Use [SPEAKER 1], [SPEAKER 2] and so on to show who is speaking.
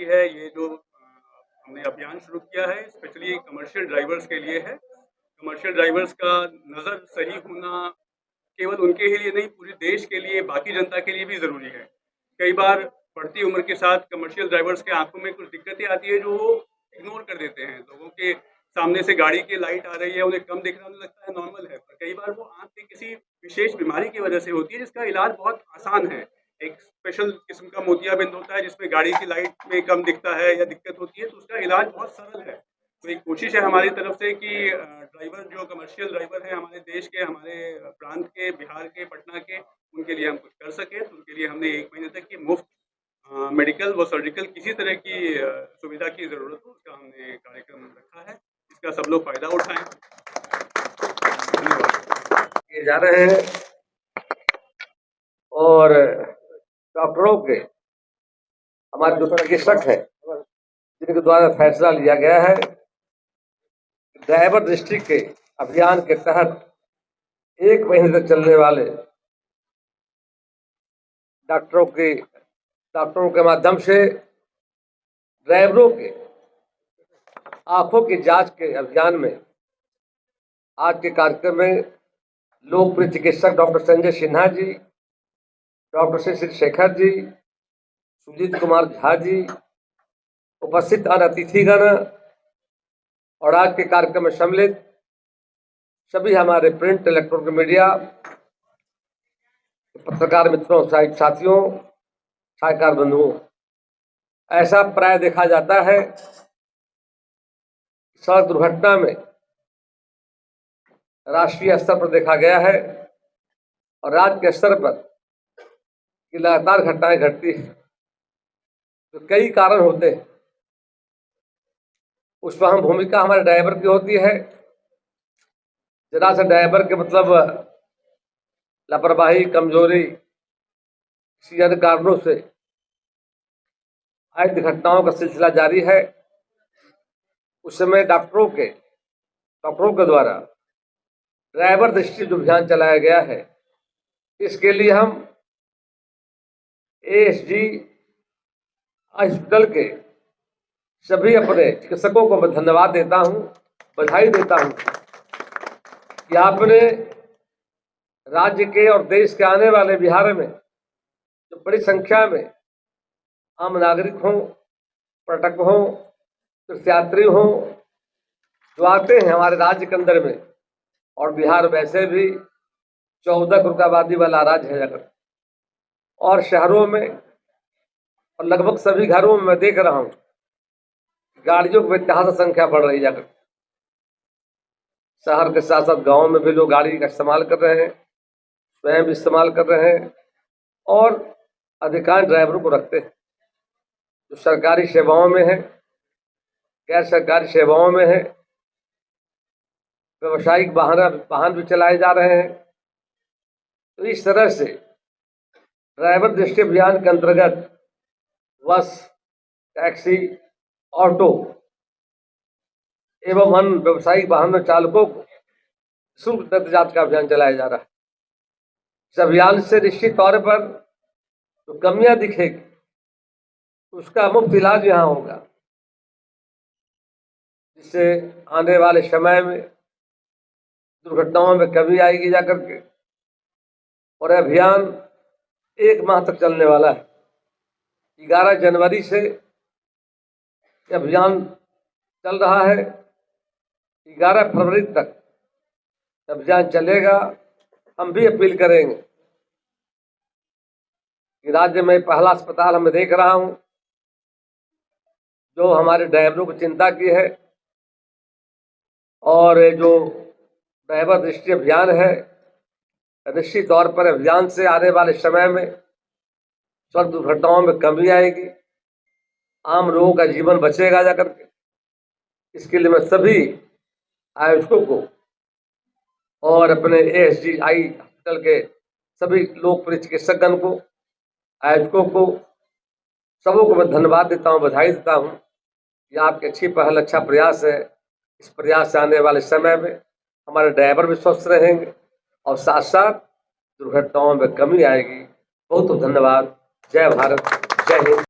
[SPEAKER 1] है ये जो हमने अभियान शुरू किया है, स्पेशली कमर्शियल ड्राइवर्स के लिए है। कमर्शियल ड्राइवर्स का नज़र सही होना केवल उनके ही लिए नहीं, पूरे देश के लिए, बाकी जनता के लिए भी ज़रूरी है। कई बार बढ़ती उम्र के साथ कमर्शियल ड्राइवर्स के आँखों में कुछ दिक्कतें आती है जो वो इग्नोर कर देते हैं। लोगों के सामने से गाड़ी की लाइट आ रही है, उन्हें कम दिख रहा है, उन्हें लगता है नॉर्मल है। पर कई बार वो आँख की किसी विशेष बीमारी की वजह से होती है जिसका इलाज बहुत आसान है। एक स्पेशल किस्म का मोतियाबिंद होता है जिसमें गाड़ी की लाइट में कम दिखता है या दिक्कत होती है, तो उसका इलाज बहुत सरल है। तो एक कोशिश है हमारी तरफ से कि ड्राइवर जो कमर्शियल ड्राइवर हैं हमारे देश के, हमारे प्रांत के, बिहार के, पटना के, उनके लिए हम कुछ कर सकें। तो उनके लिए हमने 1 महीने तक की मुफ़्त मेडिकल व सर्जिकल किसी तरह की सुविधा की ज़रूरत हो, उसका हमने कार्यक्रम रखा है। इसका सब लोग फ़ायदा उठाएँ। धन्यवाद।
[SPEAKER 2] किए जा रहे हैं और डॉक्टरों के, हमारे जो चिकित्सक हैं जिनके द्वारा फैसला लिया गया है ड्राइवर दृष्टि के अभियान के तहत 1 महीने तक चलने वाले डॉक्टरों के माध्यम से ड्राइवरों के आंखों की जांच के अभियान में आज के कार्यक्रम में लोकप्रिय चिकित्सक डॉक्टर संजय सिन्हा जी, डॉक्टर श्री शेखर जी, सुजीत कुमार झा जी, उपस्थित अन्य अतिथिगण और आज के कार्यक्रम में सम्मिलित सभी हमारे प्रिंट, इलेक्ट्रॉनिक मीडिया, पत्रकार मित्रों, साथियों, छायाकार बंधुओं, ऐसा प्राय देखा जाता है सड़क दुर्घटना में राष्ट्रीय स्तर पर देखा गया है और राज्य के स्तर पर कि लगातार घटनाएं घटती हैं। तो कई कारण होते हैं, उसमें अहम भूमिका हमारे ड्राइवर की होती है। जरा से ड्राइवर के मतलब लापरवाही, कमजोरी, किसी अन्य कारणों से आज घटनाओं का सिलसिला जारी है। उस समय डॉक्टरों के द्वारा ड्राइवर दृष्टि जो अभियान चलाया गया है, इसके लिए हम ASG हॉस्पिटल के सभी अपने चिकित्सकों को मैं धन्यवाद देता हूं, बधाई देता हूं कि आपने राज्य के और देश के आने वाले बिहार में जो बड़ी संख्या में आम नागरिक हों, पर्यटक हों, तीर्थयात्री हों, जो आते हैं हमारे राज्य के अंदर में, और बिहार वैसे भी 14 करोड़ आबादी वाला राज्य है अगर, और शहरों में और लगभग सभी घरों में मैं देख रहा हूँ गाड़ियों की बेतहाशा संख्या बढ़ रही है। शहर के साथ साथ गाँव में भी लोग गाड़ी का इस्तेमाल कर रहे हैं, स्वयं भी इस्तेमाल कर रहे हैं और अधिकांश ड्राइवरों को रखते हैं जो सरकारी सेवाओं में है, गैर सरकारी सेवाओं में है, व्यवसायिक वाहन भी चलाए जा रहे हैं। तो इस तरह से ड्राइवर दृष्टि अभियान के अंतर्गत बस, टैक्सी, ऑटो एवं अन्य व्यवसायिक वाहन चालकों को शुल्क दत्तजात का अभियान चलाया जा रहा है। इस अभियान से निश्चित तौर पर जो कमियां दिखेगी उसका मुफ्त इलाज यहाँ होगा, जिससे आने वाले समय में दुर्घटनाओं में कमी आएगी जाकर के। और अभियान 1 माह तक चलने वाला है। 11 जनवरी से अभियान चल रहा है, 11 फरवरी तक अभियान चलेगा। हम भी अपील करेंगे कि राज्य में पहला अस्पताल मैं देख रहा हूं जो हमारे ड्राइवरों को चिंता की है, और जो ड्राइवर दृष्टि अभियान है, निश्चित तौर पर अभियान से आने वाले समय में सड़क दुर्घटनाओं में कमी आएगी, आम लोगों का जीवन बचेगा जाकर के। इसके लिए मैं सभी आयोजकों को और अपने ASG हॉस्पिटल के सभी लोकप्रिय चिकित्सकगण को, आयोजकों को, सबों को मैं धन्यवाद देता हूं, बधाई देता हूं कि आपकी अच्छी पहल, अच्छा प्रयास है। इस प्रयास से आने वाले समय में हमारे ड्राइवर भी स्वस्थ रहेंगे और साथ साथ दुर्घटनाओं में कमी आएगी। बहुत बहुत धन्यवाद। जय भारत, जय हिंद।